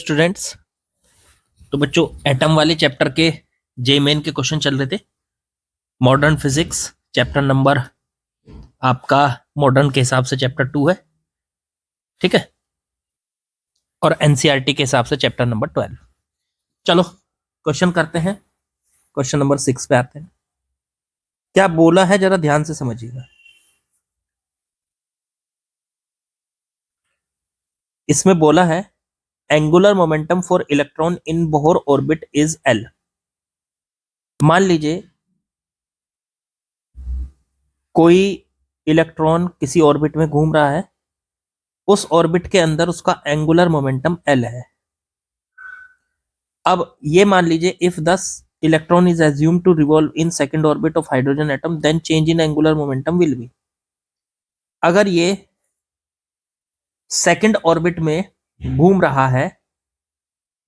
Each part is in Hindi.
स्टूडेंट्स। तो बच्चों एटम वाले चैप्टर के जे मेन के क्वेश्चन चल रहे थे। मॉडर्न फिजिक्स चैप्टर नंबर आपका मॉडर्न के हिसाब से चैप्टर 2 है, ठीक है, और एनसीईआरटी के हिसाब से चैप्टर नंबर 12। चलो क्वेश्चन करते हैं। क्वेश्चन नंबर 6 पे आते हैं। क्या बोला है जरा ध्यान से समझिएगा। इसमें बोला है angular momentum for electron in Bohr orbit is L. मान लीजिए कोई इलेक्ट्रॉन किसी ऑर्बिट में घूम रहा है, उस ऑर्बिट के अंदर उसका एंगुलर मोमेंटम एल है। अब ये मान लीजिए if this electron is assume to revolve in second orbit of hydrogen atom then change in angular momentum will be. अगर ये सेकंड ऑर्बिट में घूम रहा है,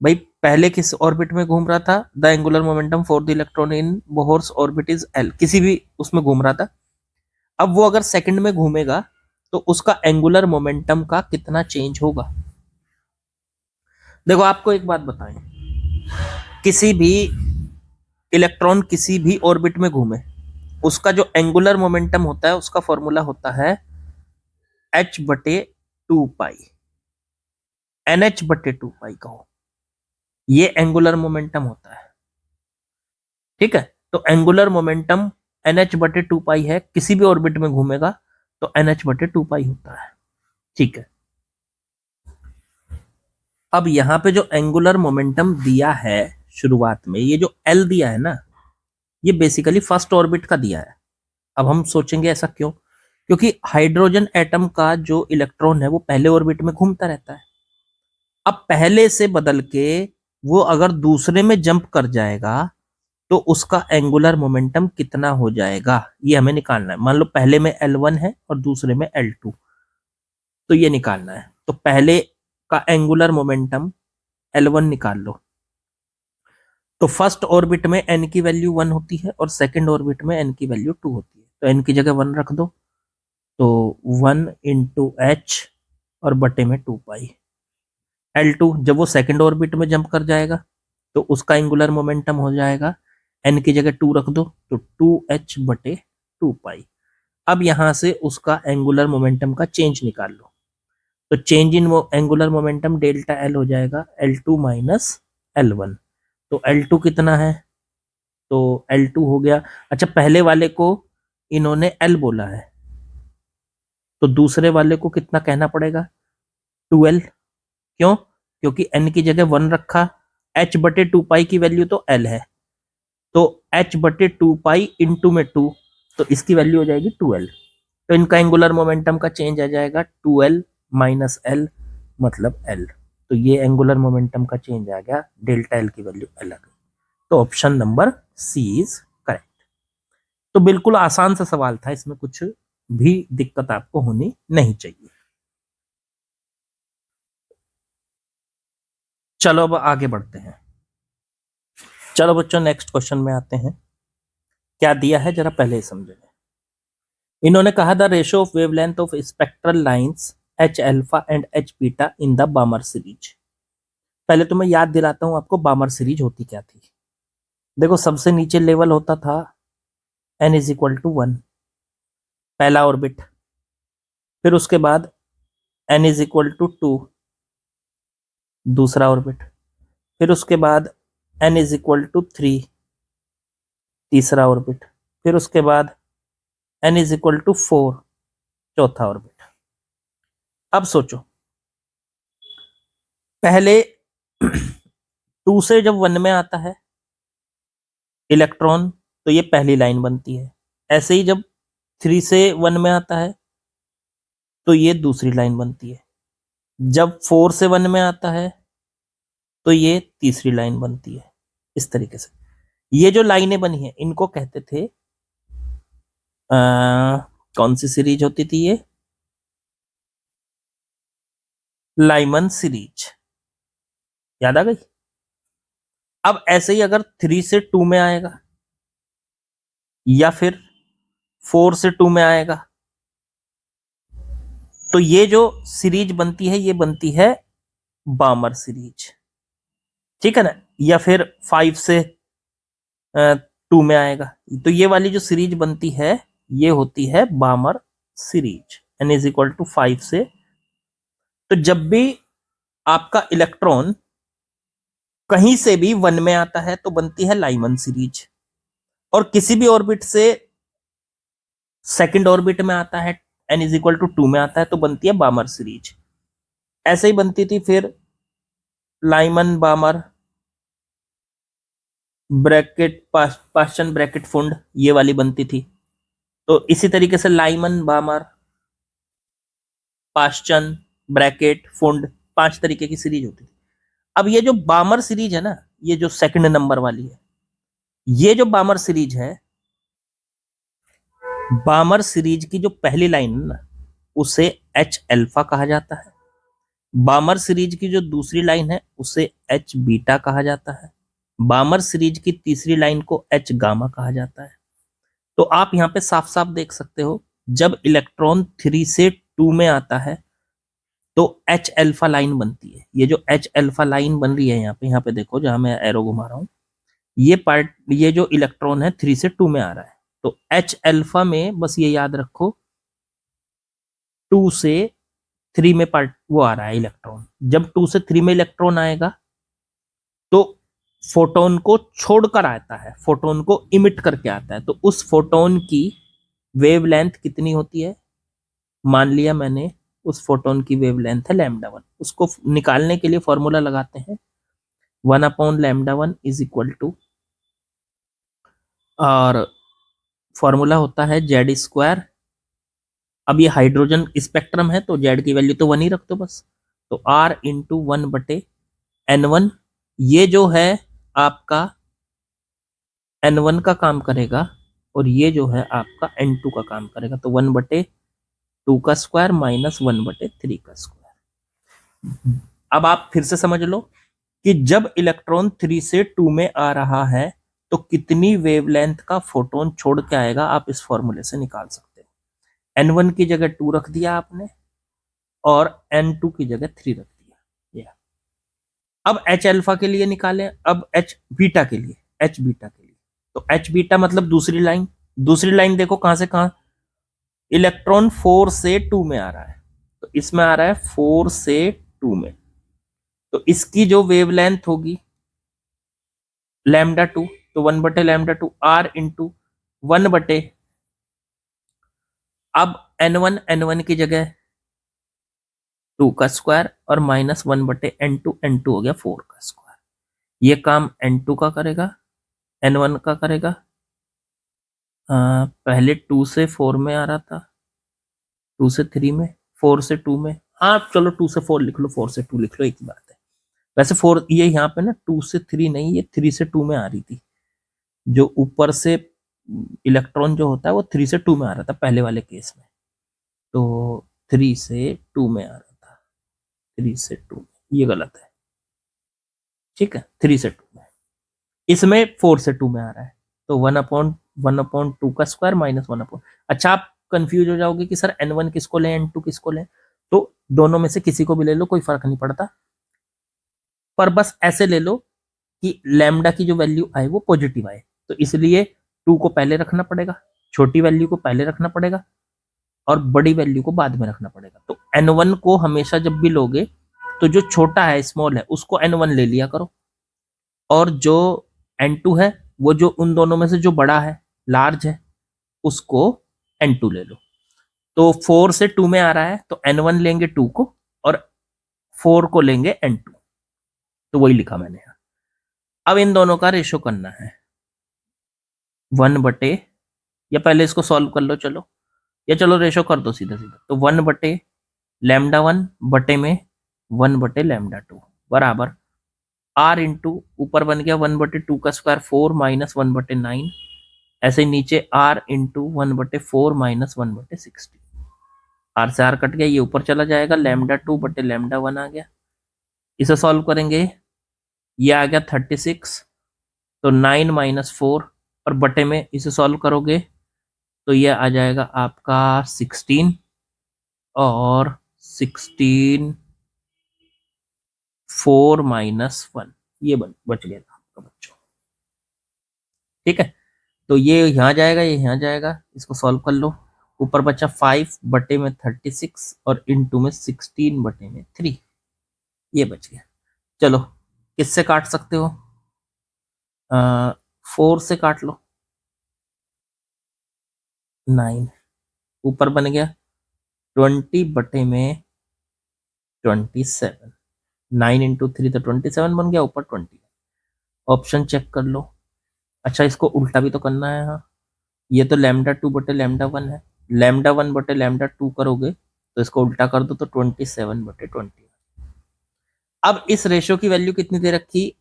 भाई पहले किस ऑर्बिट में घूम रहा था, the angular momentum for the electron in Bohr's orbit is L, किसी भी उसमें घूम रहा था। अब वो अगर सेकंड में घूमेगा तो उसका एंगुलर मोमेंटम का कितना चेंज होगा। देखो आपको एक बात बताएं, किसी भी इलेक्ट्रॉन किसी भी ऑर्बिट में घूमे, उसका जो एंगुलर मोमेंटम होता है उसका फॉर्मूला होता है h/2 nh/2 कहो, ये एंगुलर मोमेंटम होता है, ठीक है। तो एंगुलर मोमेंटम nh/2 है, किसी भी ऑर्बिट में घूमेगा तो nh/2 होता है, ठीक है। अब यहां पे जो एंगुलर मोमेंटम दिया है शुरुआत में, ये जो L दिया है ना, ये बेसिकली फर्स्ट ऑर्बिट का दिया है। अब हम सोचेंगे ऐसा क्यों, क्योंकि हाइड्रोजन एटम का जो इलेक्ट्रॉन है वो पहले ऑर्बिट में घूमता रहता है। अब पहले से बदल के वो अगर दूसरे में जंप कर जाएगा तो उसका एंगुलर मोमेंटम कितना हो जाएगा, ये हमें निकालना है। मान लो पहले में L1 है और दूसरे में L2, तो ये निकालना है। तो पहले का एंगुलर मोमेंटम L1 निकाल लो। तो फर्स्ट ऑर्बिट में n की वैल्यू 1 होती है और सेकंड ऑर्बिट में n की वैल्यू 2 होती है। तो n की जगह 1 रख दो, तो 1 इंटू एच और बटे में 2 पाई। L2 जब वो सेकंड ऑर्बिट में जंप कर जाएगा तो उसका एंगुलर मोमेंटम हो जाएगा, n की जगह 2 रख दो तो 2h/2 पाई। अब यहां से उसका एंगुलर मोमेंटम का चेंज निकाल लो, तो change in angular momentum delta L हो जाएगा L2 माइनस L1। तो L2 कितना है, तो L2 हो गया। अच्छा पहले वाले को इन्होंने L बोला है, तो दूसरे वाले को कितना कहना पड़ेगा, 2L। क्यों, क्योंकि n की जगह 1 रखा, h/2 की वैल्यू तो L है, तो h/2 इंटू में 2, तो इसकी वैल्यू हो जाएगी 2L। तो इनका एंगुलर मोमेंटम का चेंज आ जाएगा 2L माइनस L मतलब L। तो ये एंगुलर मोमेंटम का चेंज आ गया, डेल्टा L की वैल्यू L आ गई। तो option number C is correct. तो बिल्कुल आसान सा सवाल था, इसमें कुछ भी दिक्कत आपको होनी नहीं चाहिए। चलो अब आगे बढ़ते हैं। चलो बच्चों नेक्स्ट क्वेश्चन में आते हैं। क्या दिया है जरा पहले ही समझेंगे। इन्होंने कहा the ratio of wavelength of spectral lines H alpha and H beta in the बामर series. पहले तो मैं याद दिलाता हूं आपको बामर सीरीज होती क्या थी। देखो सबसे नीचे लेवल होता था n इज इक्वल टू 1, पहला ऑर्बिट, फिर उसके बाद n इज इक्वल टू 2 दूसरा ऑर्बिट, फिर उसके बाद n इज इक्वल टू 3 तीसरा ऑर्बिट, फिर उसके बाद n इज इक्वल टू 4 चौथा ऑर्बिट। अब सोचो पहले 2 से जब 1 में आता है इलेक्ट्रॉन तो ये पहली लाइन बनती है, ऐसे ही जब 3 से 1 में आता है तो ये दूसरी लाइन बनती है, जब 4 से 1 में आता है तो ये तीसरी लाइन बनती है। इस तरीके से ये जो लाइनें बनी है इनको कहते थे कौन सी सीरीज होती थी, ये लाइमन सीरीज, याद आ गई। अब ऐसे ही अगर 3 से 2 में आएगा या फिर 4 से 2 में आएगा तो ये जो सीरीज बनती है ये बनती है बामर सीरीज। ठीक है ना, या फिर 5 से 2 में आएगा। तो ये वाली जो सीरीज बनती है ये होती है Balmer series, n is equal to 5 से। तो जब भी आपका इलेक्ट्रॉन कहीं से भी 1 में आता है तो बनती है लाइमन सीरीज, और किसी भी ऑर्बिट से सेकंड ऑर्बिट में आता है, n इज इक्वल टू 2 में आता है तो बनती है बामर सीरीज। ऐसे ही बनती थी फिर लाइमन बामर ब्रैकेट पास्चन ब्रैकेट फुंड, ये वाली बनती थी। तो इसी तरीके से लाइमन बामर पास्चन ब्रैकेट फुंड 5 तरीके की सीरीज होती थी। अब ये जो बामर सीरीज है ना, ये जो सेकंड नंबर वाली है, ये जो बामर सीरीज है, बामर सीरीज की जो पहली लाइन है ना उसे एच अल्फा कहा जाता है। बामर सीरीज की जो दूसरी लाइन है उसे एच बीटा कहा जाता है। बामर सीरीज की तीसरी लाइन को एच गामा कहा जाता है। तो आप यहाँ पे साफ साफ देख सकते हो, जब इलेक्ट्रॉन 3 से 2 में आता है तो एच अल्फा लाइन बनती है। ये जो एच अल्फा लाइन बन रही है यहाँ पे देखो, जहां मैं एरो घुमा रहा हूं, ये पार्ट, ये जो इलेक्ट्रॉन है 3 से 2 में आ रहा है, तो एच अल्फा में बस ये याद रखो 2 से 3 में पार्ट वो आ रहा है इलेक्ट्रॉन। जब 2 से 3 में इलेक्ट्रॉन आएगा तो फोटोन को छोड़कर आता है, फोटोन को इमिट करके आता है। तो उस फोटोन की वेवलेंथ कितनी होती है, मान लिया मैंने उस फोटोन की वेवलेंथ है λ1, उसको निकालने के लिए फॉर्मूला लगाते हैं 1/λ1 इज इक्वल टू, और फॉर्मूला होता है जेड स्क्वायर। अब ये हाइड्रोजन स्पेक्ट्रम है तो जेड की वैल्यू तो 1 ही रख दो बस। तो r इंटू 1/n1, ये जो है आपका n1 का काम करेगा, और ये जो है आपका n2 का काम करेगा। तो 1/2 का स्क्वायर माइनस 1/3 का स्क्वायर। अब आप फिर से समझ लो कि जब इलेक्ट्रॉन 3 से 2 में आ रहा है तो कितनी वेवलेंथ का फोटोन छोड़ के आएगा, आप इस फॉर्मूले से निकाल सकते हो। n1 की जगह 2 रख दिया आपने, और n2 की जगह 3 रख दिया। ये अब एच अल्फा के लिए निकालें, अब एच बीटा के लिए, एच बीटा के लिए, तो एच बीटा मतलब दूसरी लाइन। दूसरी लाइन देखो कहां से कहां, इलेक्ट्रॉन 4 से 2 में आ रहा है, तो इसमें आ रहा है 4 से 2 में, तो इसकी जो वेवलेंथ होगी λ2, तो 1/λ2 r इंटू 1/, अब n1 की जगह 2 का स्क्वायर और माइनस 1/n2, n2 हो गया 4 का स्क्वायर। ये काम n2 का करेगा, n1 का करेगा। पहले 2 से 4 में आ रहा था, 2 से 3 में, 4 से 2 में, हाँ चलो 2 से 4 लिख लो, 4 से 2 लिख लो, एक ही बात है। वैसे 4 ये यहाँ पे ना 2 से 3 नहीं, ये 3 से 2 में आ रही थी। जो ऊपर से इलेक्ट्रॉन जो होता है वो 3 से 2 में आ रहा था पहले वाले केस में, तो 3 से 2 में आ रहा था, 3 से 2 में, ये गलत है। ठीक है, 3 से 2 में, इसमें 4 से 2 में आ रहा है, तो 1/2 का स्क्वायर माइनस 1/, अच्छा आप कंफ्यूज हो जाओगे कि सर n1 किसको लें n2 किसको लें, तो दोनों में से किसी को भी ले लो, कोई फर्क नहीं पड़ता, पर बस ऐसे ले लो कि लैम्डा की जो वैल्यू आए वो पॉजिटिव आए, तो इसलिए 2 को पहले रखना पड़ेगा, छोटी वैल्यू को पहले रखना पड़ेगा, और बड़ी वैल्यू को बाद में रखना पड़ेगा। तो n1 को हमेशा जब भी लोगे तो जो छोटा है स्मॉल है उसको n1 ले लिया करो, और जो n2 है वो जो उन दोनों में से जो बड़ा है लार्ज है उसको n2 ले लो। तो 4 से 2 में आ रहा है तो n1 लेंगे 2 को, और 4 को लेंगे n2, तो वही लिखा मैंने यहाँ। अब इन दोनों का रेशो करना है 1/, या पहले इसको सॉल्व कर लो चलो, या चलो रेशो कर दो सीधा सीधा, तो 1/λ1 बटे में 1/λ2 बराबर r इंटू ऊपर बन गया 1/2 का स्क्वायर 4 माइनस 1/9, ऐसे नीचे r इंटू 1/4 माइनस 1/16, r से r कट गया, ये ऊपर चला जाएगा, λ2/λ1 आ गया। इसे सॉल्व करेंगे, ये आ गया 36, तो 9 माइनस 4, और बटे में इसे सॉल्व करोगे तो ये आ जाएगा आपका 16, और 16 4 माइनस 1, ये बच गया था आपका बच्चों। ठीक है, तो ये यहाँ जाएगा, ये यहाँ जाएगा, इसको सॉल्व कर लो। ऊपर बचा 5/36 और इनटू में 16/3, ये बच गया। चलो किससे काट सकते हो? 4 से काट लो, 9। ऊपर बन गया 20/27, 9 इंटू 3 तो 27 बन गया, ऊपर 20। ऑप्शन चेक कर लो। अच्छा इसको उल्टा भी तो करना है। हाँ, ये तो λ2/λ1 है, λ1/λ2 करोगे तो इसको उल्टा कर दो तो 27/20। अब इस रेशियो की वैल्यू कितनी दे रखी?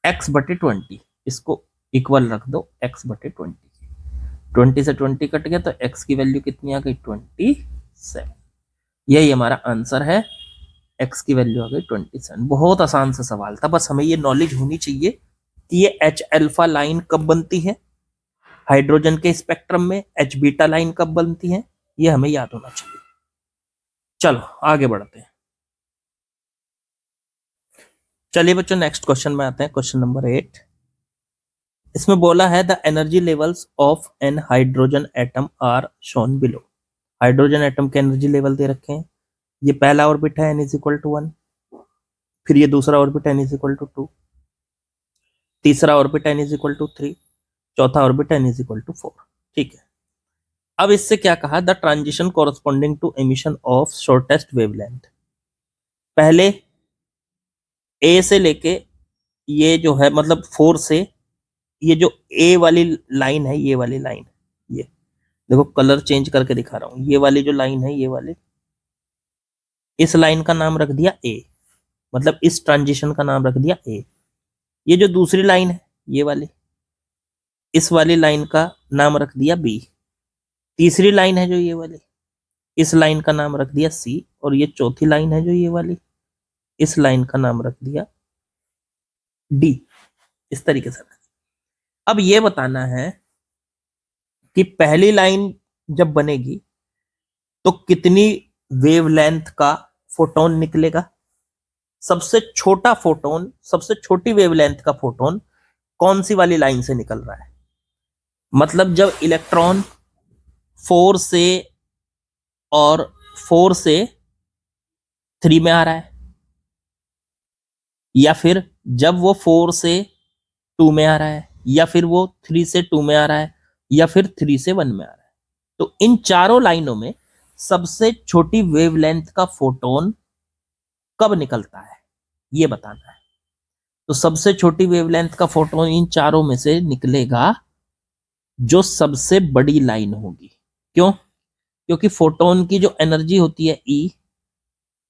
x/20। इसको इक्वल रख दो x/20। 20 से 20 कट गया तो x की वैल्यू कितनी आ गई? 27। यही हमारा आंसर है, x की वैल्यू आ गई 27। बहुत आसान सा सवाल था, बस हमें ये नॉलेज होनी चाहिए कि ये H अल्फा लाइन कब बनती है हाइड्रोजन के स्पेक्ट्रम में, H बीटा लाइन कब बनती है, ये हमें याद होना चाहिए। चलो आगे बढ़ते हैं। चलिए बच्चों नेक्स्ट क्वेश्चन में आते हैं, क्वेश्चन नंबर 8। इसमें बोला है the energy levels of an hydrogen atom are shown below. Hydrogen atom के एनर्जी लेवल दे रखे हैं। ये पहला ऑर्बिट है n=1, फिर ये दूसरा ऑर्बिट n=2, तीसरा ऑर्बिट n=3, चौथा ऑर्बिट n=4। ठीक है, अब इससे क्या कहा? The transition corresponding to emission of shortest wavelength. पहले ए से लेके ये जो है मतलब 4 से, ये जो ए वाली लाइन है, ये वाली लाइन, ये देखो कलर चेंज करके दिखा रहा हूं, ये वाली जो लाइन है, ये वाली, इस लाइन का नाम रख दिया ए, मतलब इस ट्रांजिशन का नाम रख दिया ए। ये जो दूसरी लाइन है, ये वाली, इस वाली लाइन का नाम रख दिया बी। तीसरी लाइन है जो ये वाली, इस लाइन का नाम रख दिया सी, और ये चौथी लाइन है जो ये वाली, इस लाइन का नाम रख दिया डी। इस तरीके से अब ये बताना है कि पहली लाइन जब बनेगी तो कितनी वेवलेंथ का फोटोन निकलेगा। सबसे छोटा फोटोन, सबसे छोटी वेवलेंथ का फोटोन कौन सी वाली लाइन से निकल रहा है? मतलब जब इलेक्ट्रॉन 4 से और 4 से 3 में आ रहा है, या फिर जब वो 4 से 2 में आ रहा है, या फिर वो 3 से 2 में आ रहा है, या फिर 3 से 1 में आ रहा है। तो इन चारों लाइनों में सबसे छोटी वेवलेंथ का फोटोन कब निकलता है, ये बताना है। तो सबसे छोटी वेवलेंथ का फोटोन इन चारों में से निकलेगा जो सबसे बड़ी लाइन होगी। क्यों? क्योंकि फोटोन की जो एनर्जी होती है E,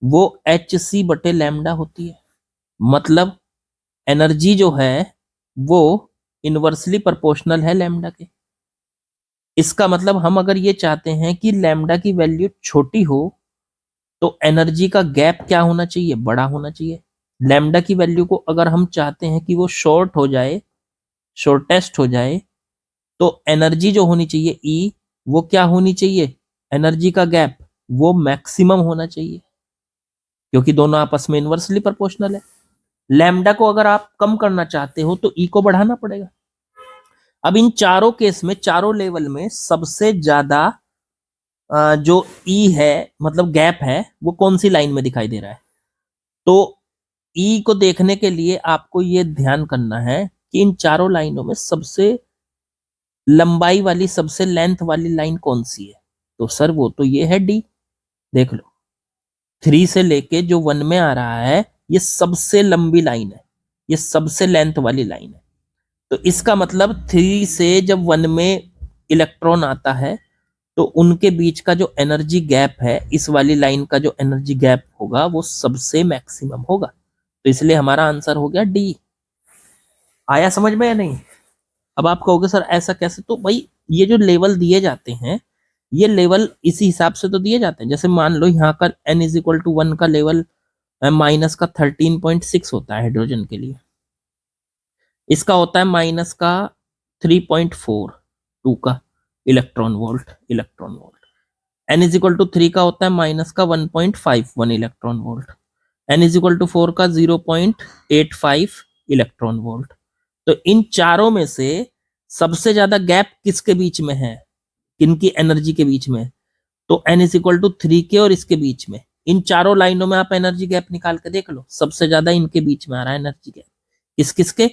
वो hc/λ होती है। मतलब एनर्जी जो है वो इनवर्सली प्रोपोर्शनल है लैम्डा के। इसका मतलब हम अगर ये चाहते हैं कि लैम्डा की वैल्यू छोटी हो तो एनर्जी का गैप क्या होना चाहिए? बड़ा होना चाहिए। लैम्डा की वैल्यू को अगर हम चाहते हैं कि वो शॉर्ट हो जाए, शॉर्टेस्ट हो जाए, तो एनर्जी जो होनी चाहिए E, वो क्या होनी चाहिए? एनर्जी का गैप वो मैक्सिमम होना चाहिए, क्योंकि दोनों आपस में इनवर्सली प्रोपोर्शनल है। लैम्डा को अगर आप कम करना चाहते हो तो E को बढ़ाना पड़ेगा। अब इन चारों केस में, चारों लेवल में सबसे ज्यादा जो E है, मतलब गैप है, वो कौन सी लाइन में दिखाई दे रहा है? तो E को देखने के लिए आपको ये ध्यान करना है कि इन चारों लाइनों में सबसे लंबाई वाली, सबसे लेंथ वाली लाइन कौन सी है? तो सर वो तो ये है डी। देख लो 3 से लेके जो 1 में आ रहा है, ये सबसे लंबी लाइन है, ये सबसे लेंथ वाली लाइन है। तो इसका मतलब 3 से जब 1 में इलेक्ट्रॉन आता है तो उनके बीच का जो एनर्जी गैप है, इस वाली लाइन का जो एनर्जी गैप होगा वो सबसे मैक्सिमम होगा। तो इसलिए हमारा आंसर हो गया डी। आया समझ में या नहीं? अब आप कहोगे सर ऐसा कैसे? तो भाई ये जो लेवल दिए जाते हैं, ये लेवल इसी हिसाब से तो दिए जाते हैं। जैसे मान लो यहाँ का n=1 का लेवल माइनस का 13.6 होता है हाइड्रोजन के लिए, इसका होता है माइनस का 3.42 का इलेक्ट्रॉन वोल्ट। n=3 का होता है माइनस का 1.51 इलेक्ट्रॉन वोल्ट। n=4 का 0.85 इलेक्ट्रॉन वोल्ट। तो इन चारों में से सबसे ज्यादा गैप किसके बीच में है, किनकी एनर्जी के बीच में? तो n is equal to 3k और इसके बीच में। इन चारों लाइनों में आप एनर्जी गैप निकाल के देख लो, सबसे ज्यादा इनके बीच में आ रहा है एनर्जी गैप। किस किसके?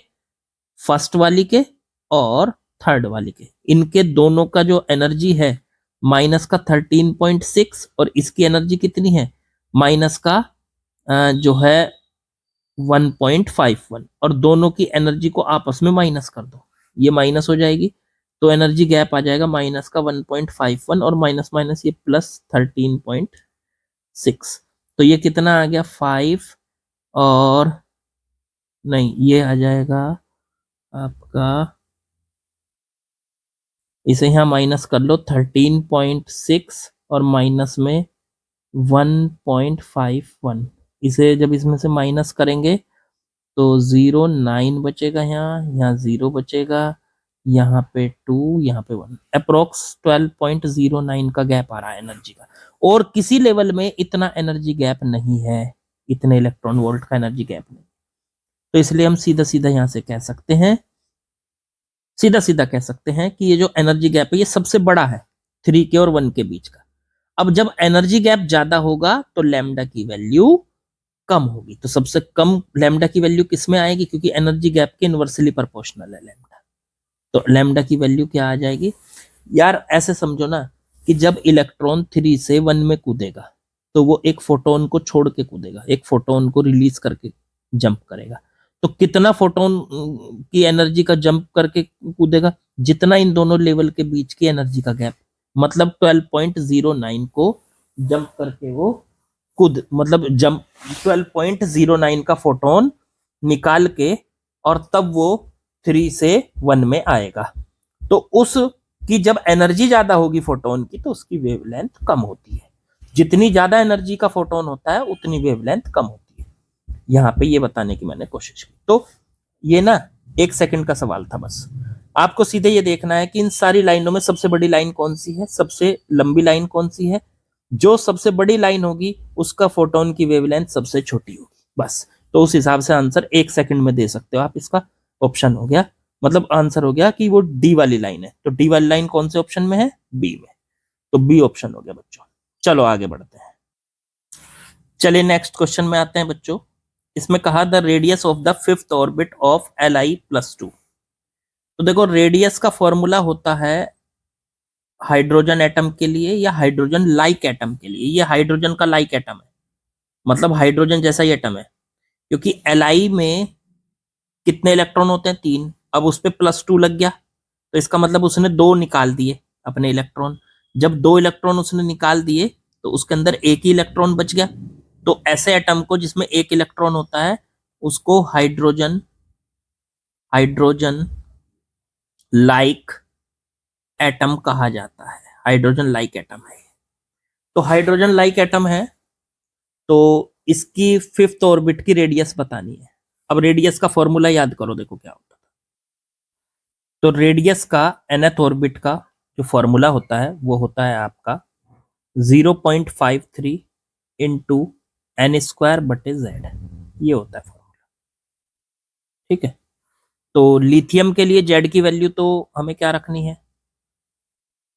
फर्स्ट वाली के और थर्ड वाली के। इनके दोनों का जो एनर्जी है माइनस का 13.6 और इसकी एनर्जी कितनी है माइनस का जो है 1.51, और दोनों की एनर्जी को आपस में माइनस कर दो, ये माइनस हो जाएगी तो एनर्जी गैप आ जाएगा माइनस का 1.51 और माइनस माइनस ये प्लस 13.6। तो ये कितना आ गया 5 और नहीं ये आ जाएगा आपका, इसे यहाँ माइनस कर लो 13.6 और माइनस में 1.51, इसे जब इसमें से माइनस करेंगे तो 0.9 बचेगा, यहाँ 0 बचेगा, यहाँ पे 2, यहाँ पे 1, अप्रोक्स 12.09 का गैप आ रहा है एनर्जी का। और किसी लेवल में इतना एनर्जी गैप नहीं है, इतने इलेक्ट्रॉन वोल्ट का एनर्जी गैप नहीं। तो इसलिए हम सीधा सीधा यहाँ से कह सकते हैं, सीधा सीधा कह सकते हैं कि ये जो एनर्जी गैप है ये सबसे बड़ा है 3k और 1 के बीच का। अब जब एनर्जी गैप ज्यादा होगा तो लैम्डा की वैल्यू कम होगी। तो सबसे कम लैम्डा की वैल्यू किसमें आएगी, क्योंकि एनर्जी गैप के इनवर्सली प्रोपोर्शनल है लैम्डा। तो लैम्डा की वैल्यू क्या आ जाएगी यार, ऐसे समझो ना कि जब इलेक्ट्रॉन 3 से 1 में कूदेगा तो वो एक फोटोन को छोड़ के कूदेगा, एक फोटोन को रिलीज करके जंप करेगा। तो कितना फोटोन की एनर्जी का जंप करके कूदेगा, जितना इन दोनों लेवल के बीच की एनर्जी का गैप, मतलब 12.09 को जंप करके वो कूद, मतलब जंप 12.09 का फोटोन निकाल के और तब वो 3 से 1 में आएगा। तो उस की जब एनर्जी ज्यादा होगी फोटोन की तो उसकी वेवलेंथ कम होती है। जितनी ज्यादा एनर्जी का फोटोन होता है उतनी वेवलेंथ कम होती है। यहाँ पे ये बताने की मैंने कोशिश की। तो ये ना 1 सेकंड का सवाल था बस। आपको सीधे ये देखना है कि इन सारी लाइनों में सबसे बड़ी लाइन कौन सी है, सबसे लंबी लाइन कौन सी है। जो सबसे बड़ी लाइन होगी उसका फोटोन की वेवलेंथ सबसे छोटी होगी, बस। तो उस हिसाब से आंसर 1 सेकंड में दे सकते हो आप। इसका ऑप्शन हो गया, मतलब आंसर हो गया कि वो डी वाली लाइन है। तो डी वाली लाइन कौन से ऑप्शन में है, बी में। तो बी ऑप्शन हो गया बच्चों। चलो आगे बढ़ते हैं। चलिए नेक्स्ट क्वेश्चन में आते हैं बच्चों। इसमें कहा the radius of the 5th orbit of Li+2। तो देखो रेडियस का फॉर्मूला होता है हाइड्रोजन एटम के लिए या हाइड्रोजन लाइक एटम के लिए। ये हाइड्रोजन का लाइक एटम है, मतलब हाइड्रोजन जैसा ही एटम है, क्योंकि Li में कितने इलेक्ट्रॉन होते हैं, 3। अब उस पर +2 लग गया तो इसका मतलब उसने 2 निकाल दिए अपने इलेक्ट्रॉन। जब 2 इलेक्ट्रॉन उसने निकाल दिए तो उसके अंदर एक ही इलेक्ट्रॉन बच गया। तो ऐसे एटम को जिसमें एक इलेक्ट्रॉन होता है उसको हाइड्रोजन लाइक एटम कहा जाता है। हाइड्रोजन लाइक एटम है। तो हाइड्रोजन लाइक एटम है तो इसकी 5th ऑर्बिट की रेडियस बतानी है। अब रेडियस का फॉर्मूला याद करो, देखो क्या होता है। तो रेडियस का nth ऑर्बिट का जो फॉर्मूला होता है वो होता है आपका 0.53 इंटू n²/z। ये होता है फॉर्मूला, ठीक है। तो लिथियम के लिए जेड की वैल्यू तो हमें क्या रखनी है,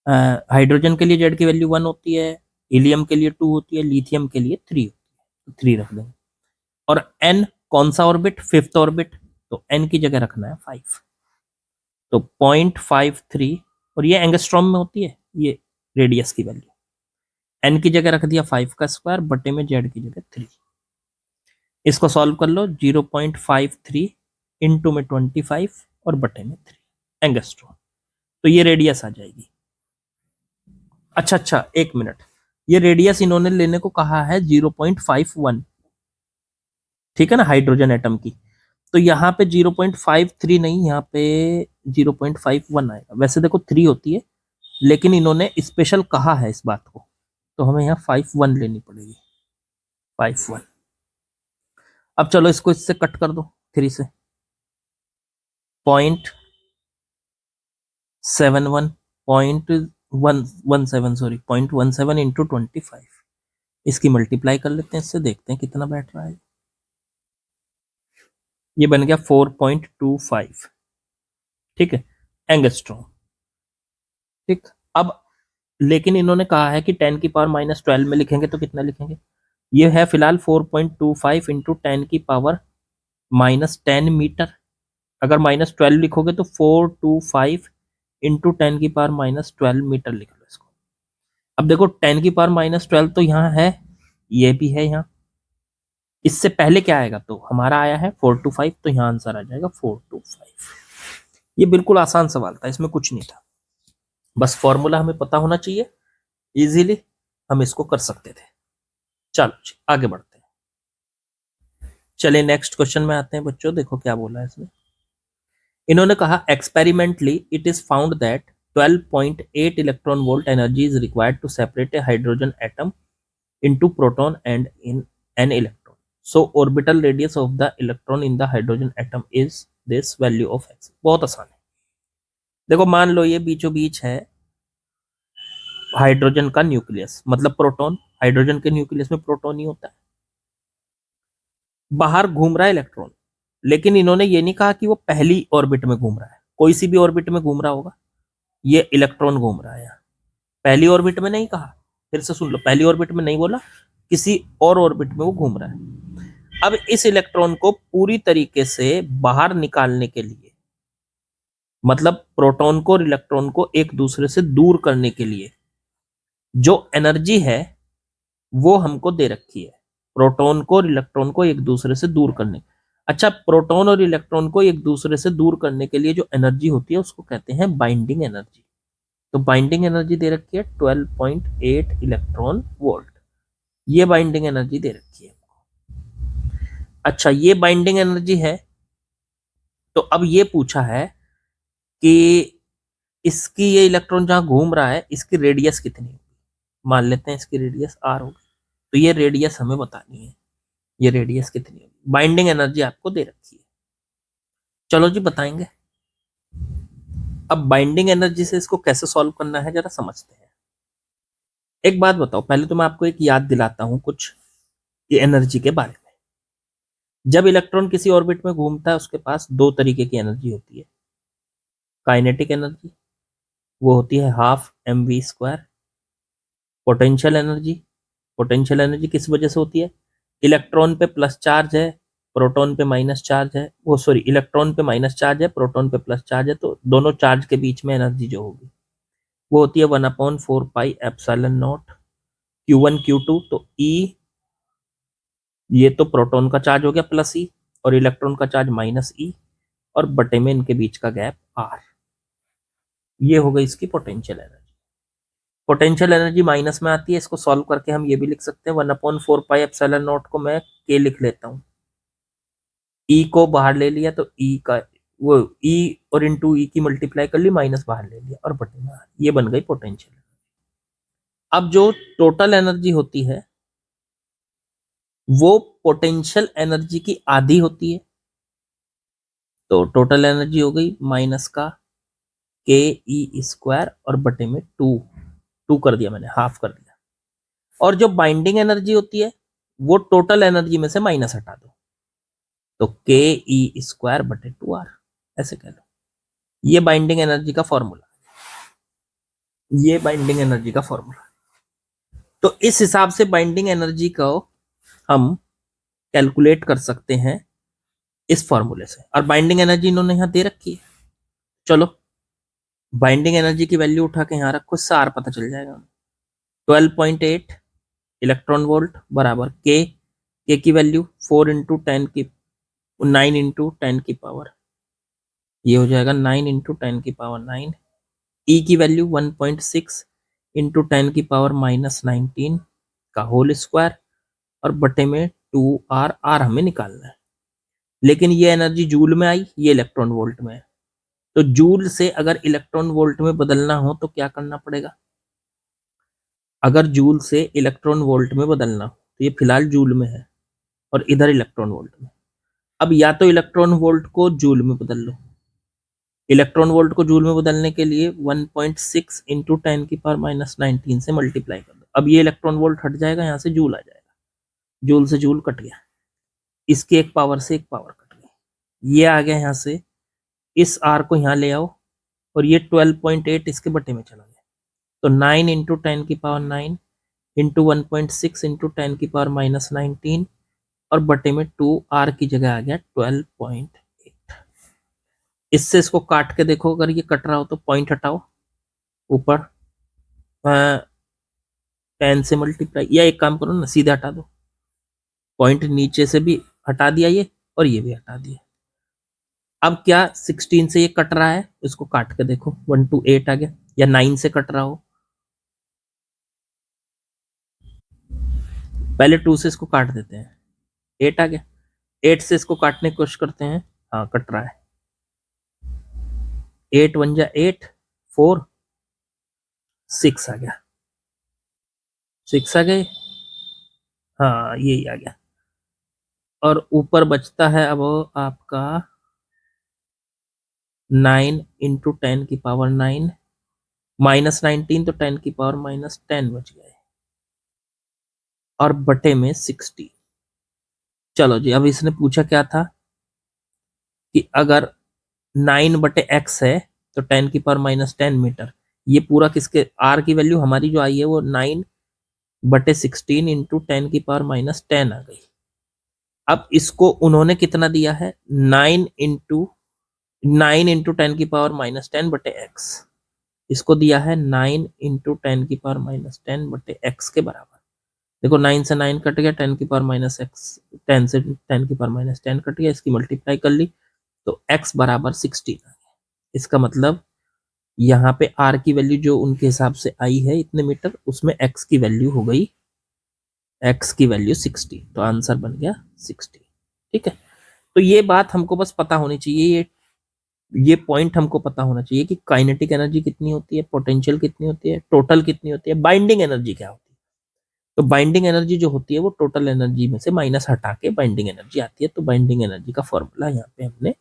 हाइड्रोजन के लिए जेड की वैल्यू 1 होती है, हीलियम के लिए 2 होती है, लिथियम के लिए 3 होती है। तो 3 रख देंगे। और n कौन सा ऑर्बिट, 5th ऑर्बिट, तो n की जगह रखना है 5। तो 0.53 और ये एंगस्ट्रॉम में होती है ये रेडियस की वैल्यू। n की जगह रख दिया 5 का स्क्वायर बटे में z की जगह 3। इसको सॉल्व कर लो, 0.53 इंटू में 25 और बटे में 3 एंगस्ट्रॉम। तो ये रेडियस आ जाएगी। अच्छा 1 मिनट, ये रेडियस इन्होंने लेने को कहा है 0.51, ठीक है ना, हाइड्रोजन एटम की। तो यहाँ पे 0.53 नहीं, यहाँ पे 0.51 आएगा। वैसे देखो 3 होती है लेकिन इन्होंने स्पेशल कहा है इस बात को, तो हमें यहाँ 51 लेनी पड़ेगी, 51। अब चलो इसको इससे कट कर दो 3 से, 0.71 0.17 सॉरी 0.17 इंटू 25। इसकी मल्टीप्लाई कर लेते हैं इससे, देखते हैं कितना बैठ रहा है। ये बन गया 4.25, ठीक है, एंगस्ट्रॉम। ठीक, अब लेकिन इन्होंने कहा है कि 10 की पावर -12 में लिखेंगे तो कितना लिखेंगे, ये है फिलहाल 4.25 इंटू 10 की पावर -10 मीटर। अगर -12 लिखोगे तो 425 इंटू 10 की पावर -12 मीटर लिख लो इसको। अब देखो 10 की पावर -12 तो यहाँ है, ये भी है यहाँ, इससे पहले क्या आएगा, तो हमारा आया है 425, तो यहाँ आंसर आ जाएगा 425। ये बिल्कुल आसान सवाल था, इसमें कुछ नहीं था, बस फॉर्मूला हमें पता होना चाहिए, इजीली हम इसको कर सकते थे। चलो आगे बढ़ते हैं। चलिए नेक्स्ट क्वेश्चन में आते हैं बच्चों, देखो क्या बोला है इसमें। इन्होंने कहा experimentally it is found that 12.8 electron volt energy is required to separate a hydrogen atom into proton and in an electron. So orbital radius of the electron in the hydrogen atom is this value of x. बहुत आसान है। देखो मान लो ये बीचों बीच है हाइड्रोजन का न्यूक्लियस, मतलब प्रोटॉन, हाइड्रोजन के न्यूक्लियस में प्रोटॉन ही होता है। बाहर घूम रहा है इलेक्ट्रॉन, लेकिन इन्होंने ये नहीं कहा कि वो पहली ऑर्बिट में घूम रहा है, कोई सी भी ऑर्बिट में घूम रहा होगा, ये इलेक्ट्रॉन घूम रहा है यहाँ, पहली ऑर्बिट में नहीं कहा, फिर से सुन लो, पहली ऑर्बिट में नहीं बोला, किसी और ऑर्बिट में वो घूम रहा है। अब इस इलेक्ट्रॉन को पूरी तरीके से बाहर निकालने के लिए, मतलब प्रोटॉन को और इलेक्ट्रॉन को एक दूसरे से दूर करने के लिए जो एनर्जी है वो हमको दे रखी है, प्रोटॉन को और इलेक्ट्रॉन को एक दूसरे से दूर करने। अच्छा, प्रोटॉन और इलेक्ट्रॉन को एक दूसरे से दूर करने के लिए जो एनर्जी होती है उसको कहते हैं बाइंडिंग एनर्जी। तो बाइंडिंग एनर्जी दे रखी है 12.8 इलेक्ट्रॉन वोल्ट, ये बाइंडिंग एनर्जी दे रखी है। अच्छा, ये बाइंडिंग एनर्जी है, तो अब ये पूछा है कि इसकी, ये इलेक्ट्रॉन जहां घूम रहा है इसकी रेडियस कितनी होगी, मान लेते हैं इसकी रेडियस r होगी, तो ये रेडियस हमें बतानी है, ये रेडियस कितनी होगी, बाइंडिंग एनर्जी आपको दे रखी है। चलो जी बताएंगे। अब बाइंडिंग एनर्जी से इसको कैसे सॉल्व करना है जरा समझते हैं। एक बात बताओ, पहले तो मैं आपको एक याद दिलाता हूं कुछ ये एनर्जी के बारे में। जब इलेक्ट्रॉन किसी ऑर्बिट में घूमता है उसके पास दो तरीके की एनर्जी होती है। काइनेटिक एनर्जी, वो होती है ½ mv²। Potential energy, potential energy किस वजह से होती है, इलेक्ट्रॉन पे प्लस चार्ज है, प्रोटॉन पे माइनस चार्ज है, वो सॉरी इलेक्ट्रॉन पे माइनस चार्ज है, प्रोटॉन पे प्लस चार्ज है, तो दोनों चार्ज के बीच में एनर्जी जो होगी वो होती है 1/4πε0 Q1 Q2। तो E, ये तो प्रोटॉन का चार्ज हो गया प्लस E, और इलेक्ट्रॉन का चार्ज माइनस E, और बटे में इनके बीच का गैप R, ये हो गई इसकी potential energy. Potential energy minus में आती है, इसको सॉल्व करके हम ये भी लिख सकते हैं 1/4πε0 को मैं K लिख लेता हूँ, E को बाहर ले लिया तो E का वो E और इंटू E की मल्टीप्लाई कर ली, माइनस बाहर ले लिया और बटे में R, ये बन गई पोटेंशियल। अब जो टोटल एनर्जी होती है वो पोटेंशियल एनर्जी की आधी होती है, तो टोटल एनर्जी हो गई माइनस का KE² और बटे में 2 कर दिया मैंने, हाफ कर दिया। और जो बाइंडिंग एनर्जी होती है वो टोटल एनर्जी में से माइनस हटा दो, तो KE² बटे 2R, ऐसे कह लो। ये बाइंडिंग एनर्जी का फॉर्मूला, ये बाइंडिंग एनर्जी का फॉर्मूला। तो इस हिसाब से बाइंडिंग एनर्जी को हम कैलकुलेट कर सकते हैं इस फॉर्मूले से, और बाइंडिंग एनर्जी इन्होंने यहां दे रखी है। चलो बाइंडिंग एनर्जी की वैल्यू उठा के यहां रखो, इससे R पता चल जाएगा। 12.8 इलेक्ट्रॉन वोल्ट बराबर के की वैल्यू 4 इंटू 10 की 9 इंटू 10 की पावर, ये हो जाएगा 9 इंटू 10 की पावर 9। ई की वैल्यू 1.6 इंटू 10 की पावर -19 का होल स्क्वायर, और बटे में 2R, R हमें निकालना है। लेकिन ये एनर्जी जूल में आई, ये इलेक्ट्रॉन वोल्ट में है, तो जूल से अगर इलेक्ट्रॉन वोल्ट में बदलना हो तो क्या करना पड़ेगा, अगर जूल से इलेक्ट्रॉन वोल्ट में बदलना हो तो ये फिलहाल जूल में है और इधर इलेक्ट्रॉन वोल्ट में। अब या तो इलेक्ट्रॉन वोल्ट को जूल में बदल लो, इलेक्ट्रॉन वोल्ट को जूल में बदलने के लिए 1.6 इंटू 10 की पावर -19 से मल्टीप्लाई कर दो। अब ये इलेक्ट्रॉन वोल्ट हट जाएगा, यहाँ से जूल आ जाएगा, जूल से जूल कट गया, इसकी एक पावर से एक पावर कट गई, ये आ गया यहाँ से, इस r को यहाँ ले आओ और ये 12.8 इसके बटे में चला गया, तो 9 इंटू 10⁻9 इंटू 1.6 इंटू 10⁻−19 और बटे में 2, r की जगह आ गया 12.8। इससे इसको काट के देखो, अगर ये कट रहा हो तो पॉइंट हटाओ ऊपर, 10 से मल्टीप्लाई, या एक काम करो ना, सीधे हटा दो, पॉइंट नीचे से भी हटा दिया ये और ये भी हटा दिया। अब क्या 16 से ये कट रहा है, इसको काट के देखो, 1 to 8 आ गया, या 9 से कट रहा हो, पहले 2 से इसको काट देते हैं, 8 आ गया, 8 से इसको काटने की कोशिश करते हैं, हाँ कट रहा है, 8 1 जा 8, 4 6 आ गया, 6 आ गए, हाँ यही आ गया। और ऊपर बचता है अब आपका 9 इंटू 10⁻9 -19, तो 10⁻−10 बच गए, और बटे में 60। चलो जी, अब इसने पूछा क्या था कि अगर 9 बटे x है तो 10⁻−10 मीटर, ये पूरा किसके, r की वैल्यू हमारी जो आई है वो 9 बटे 16 इंटू 10⁻10 आ गई। अब इसको उन्होंने कितना दिया है, 9 इंटू 10⁻10 बटे x, इसको दिया है 9 इंटू 10⁻10 बटे x के बराबर। देखो 9 से 9 कट गया, 10⁻x, 10 से 10⁻10 कट गया, इसकी मल्टीप्लाई कर ली तो x बराबर 16 आ गया। इसका मतलब यहाँ पे r की वैल्यू जो उनके हिसाब से आई है इतने मीटर, उसमें x की वैल्यू हो गई, x की वैल्यू 60, तो आंसर बन गया 60। ठीक है, तो ये बात हमको बस पता होनी चाहिए, ये पॉइंट हमको पता होना चाहिए कि काइनेटिक एनर्जी कितनी होती है, पोटेंशियल कितनी होती है, टोटल कितनी होती है, बाइंडिंग एनर्जी क्या होती है। तो बाइंडिंग एनर्जी जो होती है वो टोटल एनर्जी में से माइनस हटा के बाइंडिंग एनर्जी आती है, तो बाइंडिंग एनर्जी का फॉर्मूला यहाँ पे हमने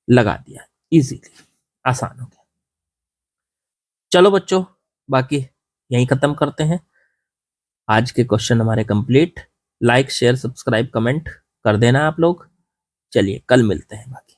लगा दिया, इजीली, आसान हो गया। चलो बच्चों, बाकी यहीं खत्म करते हैं, आज के क्वेश्चन हमारे complete. Like share subscribe comment कर देना आप लोग। चलिए कल मिलते हैं बाकी।